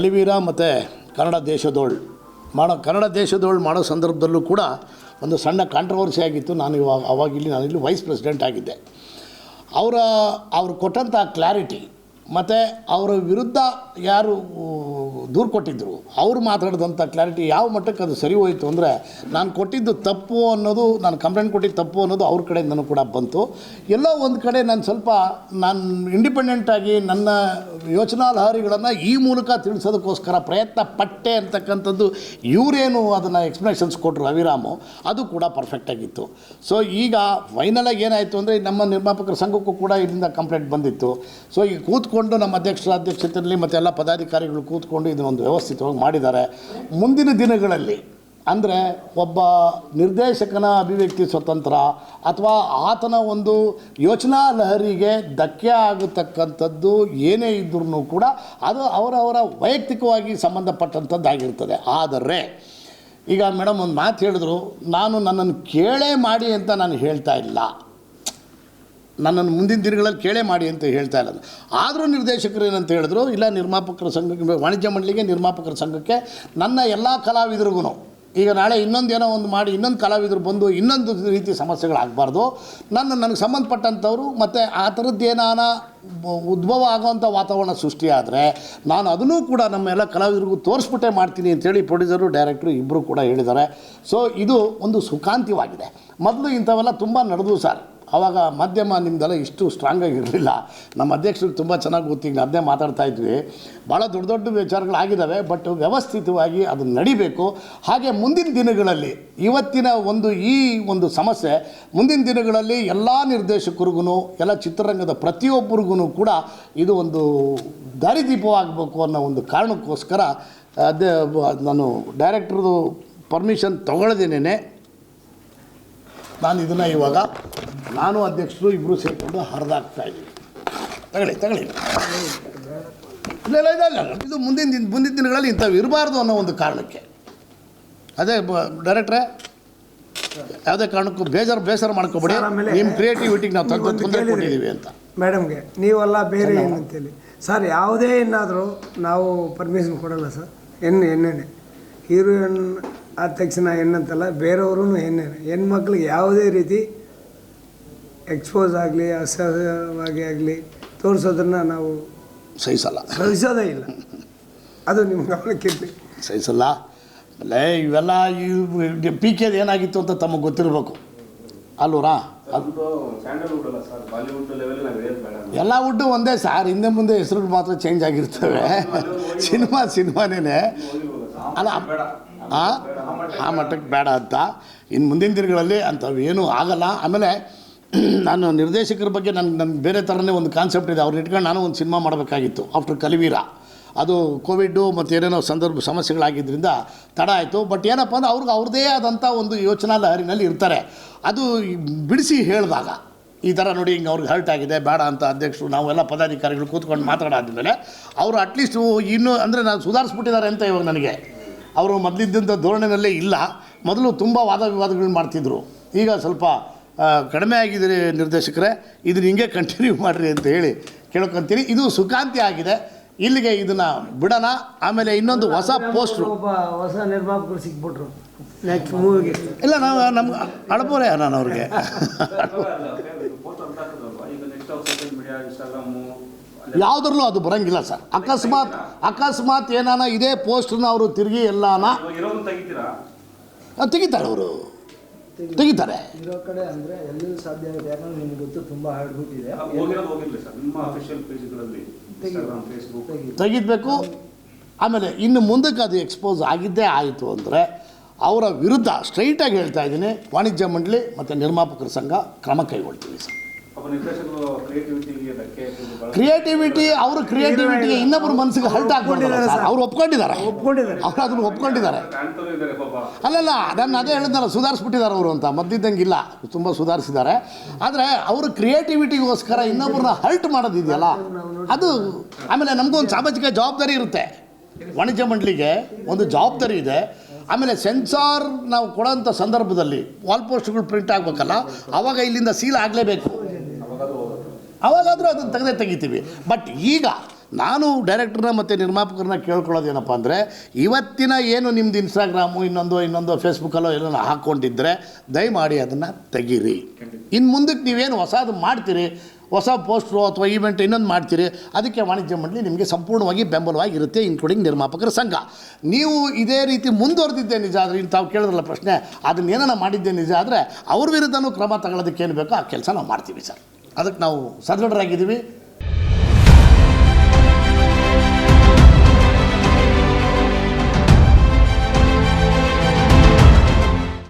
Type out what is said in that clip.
ಕಲಿವೀರ ಮತ್ತು ಕನ್ನಡ ದೇಶದೋಳು ಮಾಡೋ ಸಂದರ್ಭದಲ್ಲೂ ಕೂಡ ಒಂದು ಸಣ್ಣ ಕಾಂಟ್ರವರ್ಸಿ ಆಗಿತ್ತು. ನಾನಿಲ್ಲಿ ವೈಸ್ ಪ್ರೆಸಿಡೆಂಟ್ ಆಗಿದ್ದೆ. ಅವರು ಕೊಟ್ಟಂಥ ಕ್ಲಾರಿಟಿ ಮತ್ತು ಅವರ ವಿರುದ್ಧ ಯಾರು ದೂರು ಕೊಟ್ಟಿದ್ದರು ಅವರು ಮಾತಾಡಿದಂಥ ಕ್ಲಾರಿಟಿ ಯಾವ ಮಟ್ಟಕ್ಕೆ ಅದು ಸರಿ ಹೋಯಿತು ಅಂದರೆ, ನಾನು ಕೊಟ್ಟಿದ್ದು ತಪ್ಪು ಅನ್ನೋದು, ನಾನು ಕಂಪ್ಲೇಂಟ್ ಕೊಟ್ಟಿದ್ದು ತಪ್ಪು ಅನ್ನೋದು ಅವ್ರ ಕಡೆಯಿಂದನೂ ಕೂಡ ಬಂತು. ಎಲ್ಲೋ ಒಂದು ಕಡೆ ನಾನು ಇಂಡಿಪೆಂಡೆಂಟಾಗಿ ನನ್ನ ಯೋಚನಾ ಲಹರಿಗಳನ್ನು ಈ ಮೂಲಕ ತಿಳಿಸೋದಕ್ಕೋಸ್ಕರ ಪ್ರಯತ್ನ ಪಟ್ಟೆ ಅಂತಕ್ಕಂಥದ್ದು ಇವರೇನು ಅದನ್ನು ಎಕ್ಸ್ಪ್ಲನೇಷನ್ಸ್ ಕೊಟ್ಟರು ಅವಿರಾಮು, ಅದು ಕೂಡ ಪರ್ಫೆಕ್ಟಾಗಿತ್ತು. ಸೊ ಈಗ ಫೈನಲಾಗಿ ಏನಾಯಿತು ಅಂದರೆ, ನಮ್ಮ ನಿರ್ಮಾಪಕರ ಸಂಘಕ್ಕೂ ಕೂಡ ಇದರಿಂದ ಕಂಪ್ಲೇಂಟ್ ಬಂದಿತ್ತು. ಸೊ ಈಗ ಕೂತ್ಕೊಂಡು ನಮ್ಮ ಅಧ್ಯಕ್ಷತೆಯಲ್ಲಿ ಮತ್ತು ಎಲ್ಲ ಪದಾಧಿಕಾರಿಗಳು ಕೂತ್ಕೊಂಡು ಇದನ್ನೊಂದು ವ್ಯವಸ್ಥಿತವಾಗಿ ಮಾಡಿದ್ದಾರೆ. ಮುಂದಿನ ದಿನಗಳಲ್ಲಿ ಅಂದರೆ ಒಬ್ಬ ನಿರ್ದೇಶಕನ ಅಭಿವ್ಯಕ್ತಿ ಸ್ವತಂತ್ರ ಅಥವಾ ಆತನ ಒಂದು ಯೋಚನಾ ಲಹರಿಗೆ ಧಕ್ಕೆ ಆಗತಕ್ಕಂಥದ್ದು ಏನೇ ಇದ್ರೂ ಕೂಡ ಅದು ಅವರವರ ವೈಯಕ್ತಿಕವಾಗಿ ಸಂಬಂಧಪಟ್ಟಂಥದ್ದಾಗಿರ್ತದೆ. ಆದರೆ ಈಗ ಮೇಡಮ್ ಒಂದು ಮಾತು ಹೇಳಿದ್ರು, ನನ್ನನ್ನು ಕೇಳೇ ಮಾಡಿ ಅಂತ ನಾನು ಹೇಳ್ತಾ ಇಲ್ಲ, ನನ್ನನ್ನು ಮುಂದಿನ ದಿನಗಳಲ್ಲಿ ಕೇಳೇ ಮಾಡಿ ಅಂತ ಹೇಳ್ತಾ ಇಲ್ಲ. ಆದರೂ ನಿರ್ದೇಶಕರು ಏನಂತ ಹೇಳಿದ್ರು, ಇಲ್ಲ ನಿರ್ಮಾಪಕರ ಸಂಘಕ್ಕೆ, ವಾಣಿಜ್ಯ ಮಂಡಳಿಗೆ, ನಿರ್ಮಾಪಕರ ಸಂಘಕ್ಕೆ ನನ್ನ ಎಲ್ಲ ಕಲಾವಿದರಿಗೂ ಈಗ ನಾಳೆ ಇನ್ನೊಂದೇನೋ ಒಂದು ಮಾಡಿ ಇನ್ನೊಂದು ಕಲಾವಿದರು ಬಂದು ಇನ್ನೊಂದು ರೀತಿ ಸಮಸ್ಯೆಗಳಾಗಬಾರ್ದು. ನನಗೆ ಸಂಬಂಧಪಟ್ಟಂಥವ್ರು ಮತ್ತು ಆ ಥರದ್ದೇನಾನ ಉದ್ಭವ ಆಗೋವಂಥ ವಾತಾವರಣ ಸೃಷ್ಟಿಯಾದರೆ ನಾನು ಅದನ್ನೂ ಕೂಡ ನಮ್ಮ ಎಲ್ಲ ಕಲಾವಿದರಿಗೂ ತೋರಿಸ್ಬಿಟ್ಟೆ ಮಾಡ್ತೀನಿ ಅಂತೇಳಿ ಪ್ರೊಡ್ಯೂಸರು ಡೈರೆಕ್ಟ್ರು ಇಬ್ಬರು ಕೂಡ ಹೇಳಿದ್ದಾರೆ. ಸೊ ಇದು ಒಂದು ಸುಖಾಂತ್ಯವಾಗಿದೆ. ಮೊದಲು ಇಂಥವೆಲ್ಲ ತುಂಬ ನಡೆದು ಸರ್, ಆವಾಗ ಮಾಧ್ಯಮ ನಿಮ್ಮದೆಲ್ಲ ಇಷ್ಟು ಸ್ಟ್ರಾಂಗಾಗಿರಲಿಲ್ಲ. ನಮ್ಮ ಅಧ್ಯಕ್ಷರಿಗೆ ತುಂಬ ಚೆನ್ನಾಗಿ ಗೊತ್ತು, ಈಗ ಅದನ್ನೇ ಮಾತಾಡ್ತಾಯಿದ್ವಿ. ಭಾಳ ದೊಡ್ಡ ದೊಡ್ಡ ವಿಚಾರಗಳಾಗಿದ್ದಾವೆ, ಬಟ್ ವ್ಯವಸ್ಥಿತವಾಗಿ ಅದು ನಡಿಬೇಕು. ಹಾಗೆ ಮುಂದಿನ ದಿನಗಳಲ್ಲಿ ಇವತ್ತಿನ ಈ ಒಂದು ಸಮಸ್ಯೆ ಮುಂದಿನ ದಿನಗಳಲ್ಲಿ ಎಲ್ಲ ನಿರ್ದೇಶಕರಿಗೂ, ಎಲ್ಲ ಚಿತ್ರರಂಗದ ಪ್ರತಿಯೊಬ್ಬರಿಗೂ ಕೂಡ ಇದು ಒಂದು ದಾರಿದೀಪವಾಗಬೇಕು ಅನ್ನೋ ಒಂದು ಕಾರಣಕ್ಕೋಸ್ಕರ ನಾನು ಡೈರೆಕ್ಟ್ರದು ಪರ್ಮಿಷನ್ ತೊಗೊಳ್ದೇನೆ ನಾನು ಇದನ್ನು ಇವಾಗ ನಾನು ಅಧ್ಯಕ್ಷರು ಇಬ್ಬರು ಸೇರಿಕೊಂಡು ಹರಿದಾಕ್ತಾ ಇದ್ದೀವಿ. ತಗೊಳ್ಳಿ ಇಲ್ಲ, ಇದು ಮುಂದಿನ ದಿನಗಳಲ್ಲಿ ಇಂಥವು ಇರಬಾರ್ದು ಅನ್ನೋ ಒಂದು ಕಾರಣಕ್ಕೆ. ಅದೇ ಡೈರೆಕ್ಟ್ರೇ, ಯಾವುದೇ ಕಾರಣಕ್ಕೂ ಬೇಸರ ಮಾಡ್ಕೊಬೇಡಿ, ನಿಮ್ಮ ಕ್ರಿಯೇಟಿವಿಟಿಗೆ ನಾವು ತೊಂದರೆ ಕೊಟ್ಟಿದ್ದೀವಿ ಅಂತ. ಮೇಡಮ್ಗೆ ನೀವೆಲ್ಲ ಬೇರೆ ಏನಂತೇಳಿ ಸರ್, ಯಾವುದೇ ಏನಾದರೂ ನಾವು ಪರ್ಮಿಷನ್ ಕೊಡಲ್ಲ ಸರ್. ಎಣ್ಣೆ ಹೀರೋಯಿನ್ ಆದ ತಕ್ಷಣ ಹೆಣ್ಣಂತಲ್ಲ, ಬೇರೆಯವರು ಹೆಣ್ಮಕ್ಳಿಗೆ ಯಾವುದೇ ರೀತಿ ಎಕ್ಸ್ಪೋಸ್ ಆಗಲಿ ಅಸಹ್ಯವಾಗಿ ಆಗಲಿ ತೋರಿಸೋದನ್ನು ನಾವು ಸಹಿಸೋದೇ ಇಲ್ಲ. ಅದು ನಿಮ್ಮ ಗಮನಕ್ಕಿರಲಿ. ಸಹಿಸಲ್ಲ. ಆಮೇಲೆ ಇವೆಲ್ಲ PKದು ಏನಾಗಿತ್ತು ಅಂತ ತಮಗೆ ಗೊತ್ತಿರಬೇಕು ಅಲ್ವರಾ? ಎಲ್ಲ ವುಡ್ಡು ಒಂದೇ ಸಾರ್, ಹಿಂದೆ ಮುಂದೆ ಹೆಸರು ಮಾತ್ರ ಚೇಂಜ್ ಆಗಿರ್ತವೆ. ಸಿನಿಮಾನೇ ಅಲ್ಲ, ಆ ಮಟ್ಟಕ್ಕೆ ಬೇಡ ಅಂತ. ಇನ್ನು ಮುಂದಿನ ದಿನಗಳಲ್ಲಿ ಅಂಥವು ಏನೂ ಆಗಲ್ಲ. ಆಮೇಲೆ ನಾನು ನಿರ್ದೇಶಕರ ಬಗ್ಗೆ ನನ್ನ ಬೇರೆ ಥರನೇ ಒಂದು ಕಾನ್ಸೆಪ್ಟ್ ಇದೆ. ಅವ್ರನ್ನ ಇಟ್ಕೊಂಡು ನಾನು ಒಂದು ಸಿನಿಮಾ ಮಾಡಬೇಕಾಗಿತ್ತು ಆಫ್ಟರ್ ಕಲಿವೀರ. ಅದು ಕೋವಿಡ್ಡು ಮತ್ತು ಏನೇನೋ ಸಮಸ್ಯೆಗಳಾಗಿದ್ದರಿಂದ ತಡ ಆಯಿತು. ಬಟ್ ಏನಪ್ಪ ಅಂದರೆ ಅವ್ರದ್ದೇ ಆದಂಥ ಒಂದು ಯೋಚನಾ ಲಹರಿನಲ್ಲಿ ಇರ್ತಾರೆ. ಅದು ಬಿಡಿಸಿ ಹೇಳಿದಾಗ ಈ ಥರ ನೋಡಿ ಹಿಂಗೆ ಅವ್ರಿಗೆ ಹರ್ಟ್ ಆಗಿದೆ ಬೇಡ ಅಂತ ಅಧ್ಯಕ್ಷರು ನಾವೆಲ್ಲ ಪದಾಧಿಕಾರಿಗಳು ಕೂತ್ಕೊಂಡು ಮಾತಾಡಾದ್ಮೇಲೆ ಅವರು ಅಟ್ಲೀಸ್ಟು ಇನ್ನೂ ಅಂದರೆ ನಾನು ಸುಧಾರಿಸ್ಬಿಟ್ಟಿದ್ದಾರೆ ಅಂತ ಇವಾಗ ನನಗೆ. ಅವರು ಮೊದಲಿದ್ದಂಥ ಧೋರಣೆಯಲ್ಲೇ ಇಲ್ಲ. ಮೊದಲು ತುಂಬ ವಾದ ವಿವಾದಗಳು ಮಾಡ್ತಿದ್ರು, ಈಗ ಸ್ವಲ್ಪ ಕಡಿಮೆ ಆಗಿದ್ದೀರಿ ನಿರ್ದೇಶಕರೇ, ಇದನ್ನ ಹಿಂಗೆ ಕಂಟಿನ್ಯೂ ಮಾಡಿರಿ ಅಂತ ಹೇಳಿ ಕೇಳ್ಕೊತೀನಿ. ಇದು ಸುಖಾಂತ್ಯ ಆಗಿದೆ, ಇಲ್ಲಿಗೆ ಇದನ್ನು ಬಿಡೋಣ. ಆಮೇಲೆ ಇನ್ನೊಂದು ಹೊಸ ಪೋಸ್ಟ್ರು, ಹೊಸ ನಿರ್ಮಾಪಕರು ಸಿಕ್ಬಿಟ್ರು ನೆಕ್ಸ್ಟ್ ಮೂವಿಗೆ. ಇಲ್ಲ, ನಮ್ಗೆ ಅಳಬೋರೆ ನಾನು ಅವ್ರಿಗೆ ಯಾವುದ್ರಲ್ಲೂ ಅದು ಬರೋಂಗಿಲ್ಲ ಸರ್. ಅಕಸ್ಮಾತ್ ಏನಾನ ಇದೇ ಪೋಸ್ಟ್ನ ಅವರು ತಿರುಗಿ ಎಲ್ಲಾನ ತೆಗಿತಾರೆ, ಅವರು ತೆಗಿತಾರೆ. ಇರೋ ಕಡೆ ಅಂದರೆ ಎಲ್ಲೂ ಸಾಧ್ಯ ಆಗುತ್ತೆ. ಯಾಕಂದ್ರೆ ನಿಮ್ಗೆ ಗೊತ್ತು ತುಂಬ ಹಾಡ್ಬಿಟ್ಟಿದೆ, ತೆಗಿಬೇಕು. ಆಮೇಲೆ ಇನ್ನು ಮುಂದಕ್ಕೆ ಅದು ಎಕ್ಸ್ಪೋಸ್ ಆಗಿದ್ದೇ ಆಯಿತು ಅಂದರೆ ಅವರ ವಿರುದ್ಧ ಸ್ಟ್ರೈಟಾಗಿ ಹೇಳ್ತಾ ಇದ್ದೀನಿ, ವಾಣಿಜ್ಯ ಮಂಡಳಿ ಮತ್ತು ನಿರ್ಮಾಪಕರ ಸಂಘ ಕ್ರಮ ಕೈಗೊಳ್ತೀವಿ ಸರ್. ಕ್ರಿಯೇಟಿವಿಟಿಗೆ ಇನ್ನೊಬ್ಬರು ಮನಸ್ಸಿಗೆ ಹಲ್ಟ್ ಆಗ್ಕೊಂಡಿದ್ದಾರೆ ಸರ್. ಅವ್ರು ಒಪ್ಕೊಂಡಿದ್ದಾರೆ. ಅವ್ರು ಅದನ್ನು ಒಪ್ಕೊಂಡಿದ್ದಾರೆ. ಅಲ್ಲಲ್ಲ, ನಾನು ಅದೇ ಹೇಳಿದ್ನಲ್ಲ, ಸುಧಾರಿಸ್ಬಿಟ್ಟಿದ್ದಾರೆ ಅವರು ಅಂತ. ಮದ್ದಿದ್ದಂಗಿಲ್ಲ, ತುಂಬ ಸುಧಾರಿಸಿದ್ದಾರೆ. ಆದರೆ ಅವರು ಕ್ರಿಯೇಟಿವಿಟಿಗೋಸ್ಕರ ಇನ್ನೊಬ್ಬರನ್ನ ಹಲ್ಟ್ ಮಾಡೋದಿದೆಯಲ್ಲ ಅದು. ಆಮೇಲೆ ನಮಗೊಂದು ಸಾಮಾಜಿಕ ಜವಾಬ್ದಾರಿ ಇರುತ್ತೆ, ವಾಣಿಜ್ಯ ಮಂಡಳಿಗೆ ಒಂದು ಜವಾಬ್ದಾರಿ ಇದೆ. ಆಮೇಲೆ ಸೆನ್ಸಾರ್ ನಾವು ಕೊಡೋಂಥ ಸಂದರ್ಭದಲ್ಲಿ ವಾಲ್ ಪೋಸ್ಟ್ಗಳು ಪ್ರಿಂಟ್ ಆಗಬೇಕಲ್ಲ, ಆವಾಗ ಇಲ್ಲಿಂದ ಸೀಲ್ ಆಗಲೇಬೇಕು. ಅವಾಗಾದರೂ ಅದನ್ನು ತೆಗೆದಿರ್ತೀವಿ. ಬಟ್ ಈಗ ನಾನು ಡೈರೆಕ್ಟ್ರನ್ನ ಮತ್ತು ನಿರ್ಮಾಪಕರನ್ನ ಕೇಳ್ಕೊಳ್ಳೋದೇನಪ್ಪ ಅಂದರೆ, ಇವತ್ತಿನ ಏನು ನಿಮ್ಮದು ಇನ್ಸ್ಟಾಗ್ರಾಮು ಇನ್ನೊಂದು ಫೇಸ್ಬುಕ್ಕಲ್ಲೋ ಏನೋ ಹಾಕ್ಕೊಂಡಿದ್ದರೆ ದಯಮಾಡಿ ಅದನ್ನು ತೆಗೀರಿ. ಇನ್ನು ಮುಂದಕ್ಕೆ ನೀವೇನು ಹೊಸದು ಮಾಡ್ತೀರಿ, ಹೊಸ ಪೋಸ್ಟ್ರು ಅಥವಾ ಈವೆಂಟ್ ಇನ್ನೊಂದು ಮಾಡ್ತೀರಿ, ಅದಕ್ಕೆ ವಾಣಿಜ್ಯ ಮಂಡಳಿ ನಿಮಗೆ ಸಂಪೂರ್ಣವಾಗಿ ಬೆಂಬಲವಾಗಿರುತ್ತೆ, ಇನ್ಕ್ಲೂಡಿಂಗ್ ನಿರ್ಮಾಪಕರ ಸಂಘ. ನೀವು ಇದೇ ರೀತಿ ಮುಂದುವರೆದಿದ್ದೆ ನಿಜ ಆದರೆ, ತಾವು ಕೇಳಿದ್ರಲ್ಲ ಪ್ರಶ್ನೆ, ಅದನ್ನೇನ ಮಾಡಿದ್ದೆ ನಿಜ ಆದರೆ ಅವ್ರ ವಿರುದ್ಧನೂ ಕ್ರಮ ತಗೊಳ್ಳೋದಕ್ಕೆ ಏನು ಬೇಕೋ ಆ ಕೆಲಸ ನಾವು ಮಾಡ್ತೀವಿ ಸರ್. ಅದಕ್ಕೆ ನಾವು ಸದೃಢರಾಗಿದ್ದೀವಿ.